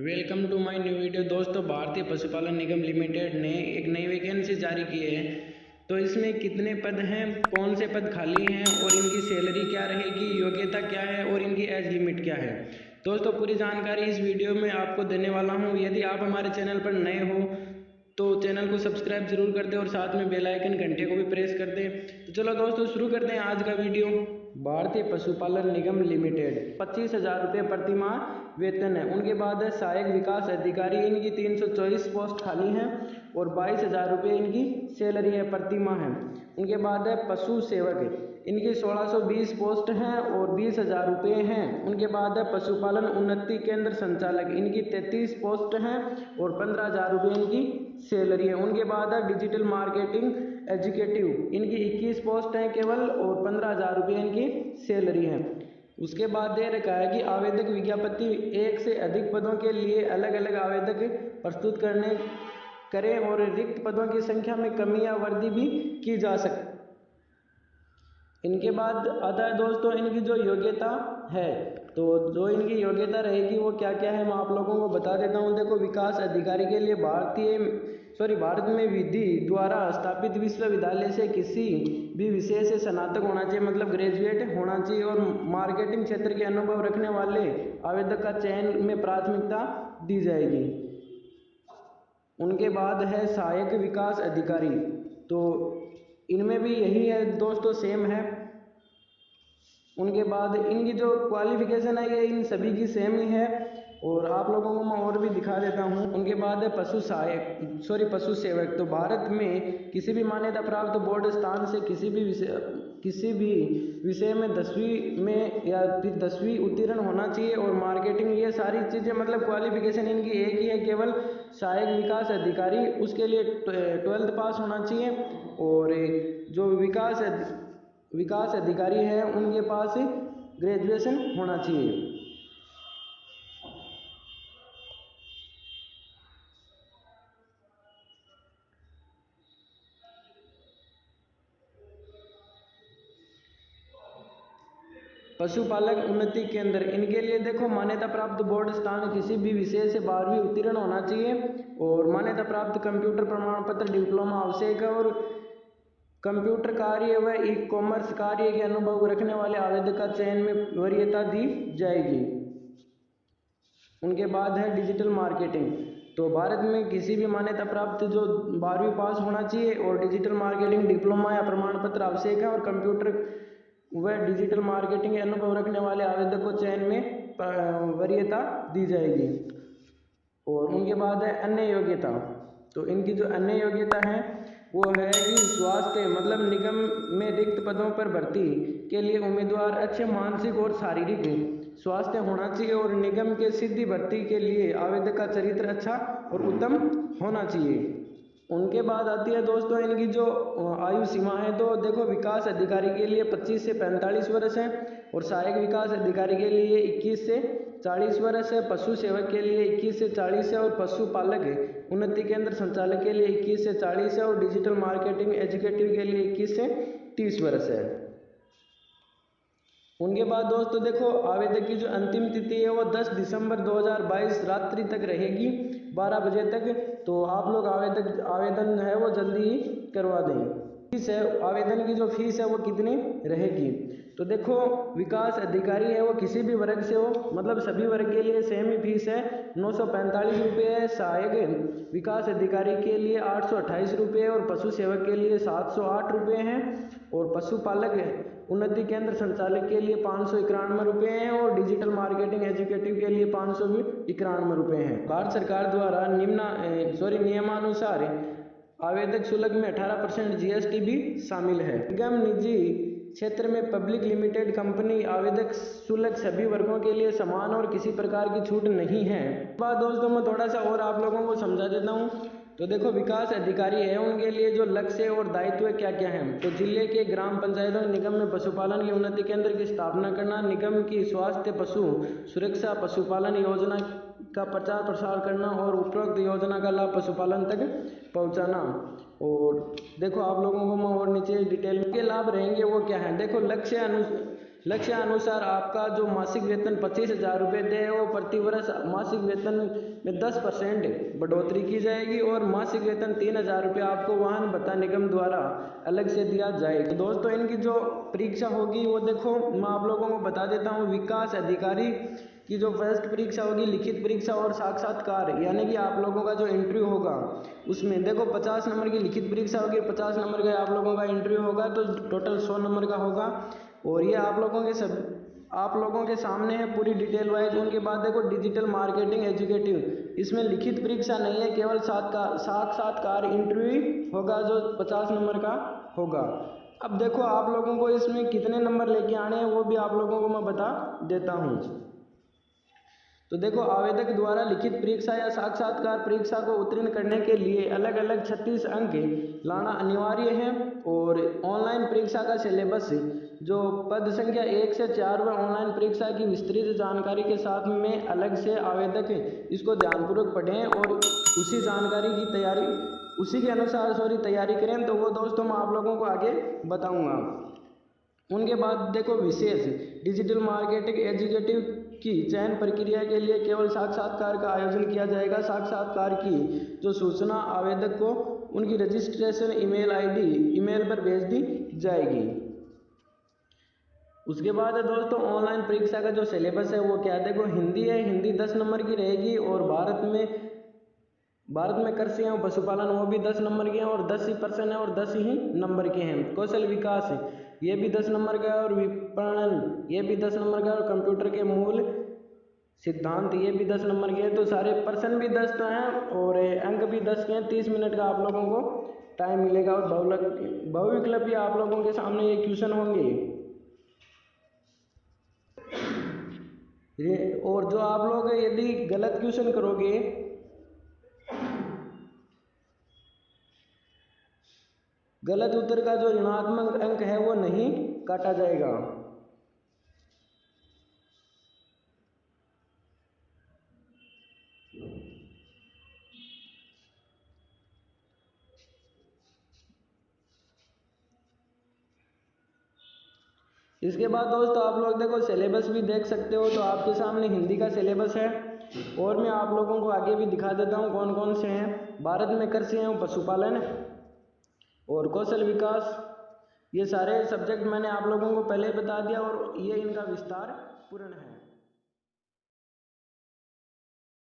Welcome to my new video. दोस्तों, भारतीय पशुपालन निगम लिमिटेड ने एक नई वैकेंसी जारी की है। तो इसमें कितने पद हैं, कौन से पद खाली हैं और इनकी सैलरी क्या रहेगी, योग्यता क्या है और इनकी एज लिमिट क्या है। दोस्तों, पूरी जानकारी इस वीडियो में आपको देने वाला हूं। यदि आप हमारे चैनल पर नए हो तो चैनल को सब्सक्राइब जरूर कर दें और साथ में बेल आइकन घंटे को भी प्रेस कर दें। तो चलो दोस्तों, शुरू करते हैं आज का वीडियो। भारतीय पशुपालन निगम लिमिटेड 25,000 रुपये प्रति माह वेतन है। उनके बाद है सहायक विकास अधिकारी, इनकी 324 पोस्ट खाली हैं और 22,000 रुपये इनकी सैलरी है प्रति माह है। उनके बाद है पशु सेवक, इनकी 1620 पोस्ट हैं और 20,000 रुपये हैं। उनके बाद है पशुपालन उन्नति केंद्र संचालक, इनकी 33 पोस्ट हैं और 15,000 रुपये इनकी सैलरी है। उनके बाद है डिजिटल मार्केटिंग एग्जीक्यूटिव, इनकी 21 पोस्ट हैं केवल और 15,000 रुपये इनकी सैलरी है। उसके बाद दे रखा है कि आवेदक विज्ञापति एक से अधिक पदों के लिए अलग अलग आवेदक प्रस्तुत करें और रिक्त पदों की संख्या में कमी या वृद्धि भी की जा सकती। इनके बाद आता है दोस्तों इनकी जो योग्यता है, तो जो इनकी योग्यता रहेगी वो क्या क्या है मैं आप लोगों को बता देता हूँ। देखो, विकास अधिकारी के लिए भारत में विधि द्वारा स्थापित विश्वविद्यालय से किसी भी विषय से स्नातक होना चाहिए, मतलब ग्रेजुएट होना चाहिए, और मार्केटिंग क्षेत्र के अनुभव रखने वाले आवेदक का चयन में प्राथमिकता दी जाएगी। उनके बाद है सहायक विकास अधिकारी, तो इनमें भी यही है दोस्तों, सेम है। उनके बाद इनकी जो क्वालिफिकेशन है ये इन सभी की सेम ही है और आप लोगों को मैं और भी दिखा देता हूँ। उनके बाद है पशु सेवक, तो भारत में किसी भी मान्यता प्राप्त बोर्ड स्थान से किसी भी विषय में 10वीं में या फिर 10वीं उत्तीर्ण होना चाहिए और मार्केटिंग, ये सारी चीज़ें मतलब क्वालिफिकेशन इनकी एक ही है केवल, सहायक विकास अधिकारी उसके लिए 12th पास होना चाहिए और जो विकास अधिकारी है उनके पास ग्रेजुएशन होना चाहिए। पशुपालक उन्नति केंद्र, इनके लिए देखो मान्यता प्राप्त बोर्ड स्थान किसी भी विषय से 12वीं उत्तीर्ण होना चाहिए और मान्यता प्राप्त कंप्यूटर प्रमाण पत्र डिप्लोमा आवश्यक है और कंप्यूटर कार्य व ई कॉमर्स कार्य के अनुभव रखने वाले आवेदक का चयन में वरीयता दी जाएगी। उनके बाद है डिजिटल मार्केटिंग, तो भारत में किसी भी मान्यता प्राप्त जो 12वीं पास होना चाहिए और डिजिटल मार्केटिंग डिप्लोमा या प्रमाण पत्र आवश्यक है और कंप्यूटर व डिजिटल मार्केटिंग अनुभव रखने वाले आवेदक को चयन में वरीयता दी जाएगी। और उनके बाद है अन्य योग्यता, तो इनकी जो अन्य योग्यता है वो है कि स्वास्थ्य, मतलब निगम में रिक्त पदों पर भर्ती के लिए उम्मीदवार अच्छे मानसिक और शारीरिक स्वास्थ्य होना चाहिए और निगम के सीधी भर्ती के लिए आवेदक का चरित्र अच्छा और उत्तम होना चाहिए। उनके बाद आती है दोस्तों इनकी जो आयु सीमा है, तो देखो विकास अधिकारी के लिए 25 से 45 वर्ष है और सहायक विकास अधिकारी के लिए 21 से 40 वर्ष है, पशु सेवक के लिए 21 से 40 है और पशुपालक उन्नति केंद्र संचालक के लिए 21 से 40 है और डिजिटल मार्केटिंग एग्जीक्यूटिव के लिए 21 से 30 वर्ष है। उनके बाद दोस्तों देखो, आवेदक की जो अंतिम तिथि है वो 10 दिसंबर 2022 रात्रि तक रहेगी, 12 बजे तक। तो आप लोग आवेदन है वो जल्दी ही करवा दें। फीस है, आवेदन की जो फीस है वो कितनी रहेगी, तो देखो विकास अधिकारी है वो किसी भी वर्ग से हो, मतलब सभी वर्ग के लिए सेम ही फीस है, 945 रुपये है। सहायक विकास अधिकारी के लिए 828 रुपये और पशु सेवक के लिए 708 रुपये हैं और पशुपालक उन्नति केंद्र संचालक के लिए 591 रुपये हैं और डिजिटल मार्केटिंग एग्जीक्यूटिव के लिए 591 रुपये हैं। भारत सरकार द्वारा नियमानुसार आवेदक शुल्क में 18% GST भी शामिल है। निगम निजी क्षेत्र में पब्लिक लिमिटेड कंपनी आवेदक शुल्क सभी वर्गों के लिए समान और किसी प्रकार की छूट नहीं है। बात दोस्तों मैं थोड़ा सा और आप लोगों को समझा देता हूँ। तो देखो, विकास अधिकारी है उनके लिए जो लक्ष्य और दायित्व क्या क्या हैं, तो जिले के ग्राम पंचायतों निगम में पशुपालन की उन्नति केंद्र की स्थापना करना, निगम की स्वास्थ्य पशु सुरक्षा पशुपालन योजना का प्रचार प्रसार करना और उपरोक्त योजना का लाभ पशुपालन तक पहुंचाना। और देखो आप लोगों को मैं और नीचे डिटेल में लाभ रहेंगे वो क्या है। देखो, लक्ष्य अनुसार आपका जो मासिक वेतन 25,000 रुपये दे वो प्रति वर्ष मासिक वेतन में 10% बढ़ोतरी की जाएगी और मासिक वेतन 3,000 रुपये आपको वाहन भत्ता निगम द्वारा अलग से दिया जाएगा। तो दोस्तों इनकी जो परीक्षा होगी वो देखो मैं आप लोगों को बता देता हूँ। विकास अधिकारी की जो फर्स्ट परीक्षा होगी लिखित परीक्षा और साक्षात्कार, यानी कि आप लोगों का जो इंटरव्यू होगा उसमें देखो 50 नंबर की लिखित परीक्षा होगी, 50 नंबर का आप लोगों का इंटरव्यू होगा, तो टोटल 100 नंबर का होगा। और ये आप लोगों के सामने है पूरी डिटेल वाइज। उनके बाद देखो डिजिटल मार्केटिंग एजुकेटिव, इसमें लिखित परीक्षा नहीं है, केवल साक्षात्कार इंटरव्यू होगा जो 50 नंबर का होगा। अब देखो आप लोगों को इसमें कितने नंबर लेके आने हैं वो भी आप लोगों को मैं बता देता हूँ। तो देखो आवेदक द्वारा लिखित परीक्षा या साक्षात्कार परीक्षा को उत्तीर्ण करने के लिए अलग अलग 36 अंक लाना अनिवार्य है। और ऑनलाइन परीक्षा का सिलेबस जो पद संख्या 1 से 4 व ऑनलाइन परीक्षा की विस्तृत जानकारी के साथ में अलग से आवेदक इसको ध्यानपूर्वक पढ़ें और उसी के अनुसार तैयारी करें। तो वो दोस्तों मैं आप लोगों को आगे बताऊंगा। उनके बाद देखो विशेष डिजिटल मार्केटिंग एग्जीक्यूटिव की चयन प्रक्रिया के लिए केवल साक्षात्कार का आयोजन किया जाएगा। साक्षात्कार की जो सूचना आवेदक को उनकी रजिस्ट्रेशन ईमेल पर भेज दी जाएगी। उसके बाद दोस्तों ऑनलाइन परीक्षा का जो सिलेबस है वो क्या है, देखो हिंदी है, हिंदी 10 नंबर की रहेगी। और भारत में कृषि एवं पशुपालन वो भी 10 नंबर के हैं और 10 ही पर्सन है और 10 ही नंबर के हैं। कौशल विकास ये भी 10 नंबर का है और विपणन ये भी 10 नंबर का है और कंप्यूटर के मूल सिद्धांत ये भी 10 नंबर के हैं। तो सारे पर्सन भी 10 तो हैं और अंक भी 10 के हैं। 30 मिनट का आप लोगों को टाइम मिलेगा। और बहुविकल्प भी आप लोगों के सामने ये क्वेश्चन होंगे। और जो आप लोग यदि गलत क्वेश्चन करोगे गलत उत्तर का जो ऋणात्मक अंक है वो नहीं काटा जाएगा। इसके बाद दोस्तों आप लोग देखो सिलेबस भी देख सकते हो। तो आपके सामने हिंदी का सिलेबस है और मैं आप लोगों को आगे भी दिखा देता हूँ कौन कौन से हैं। भारत में कृषि एवं पशुपालन और कौशल विकास, ये सारे सब्जेक्ट मैंने आप लोगों को पहले बता दिया और ये इनका विस्तार पूर्ण है।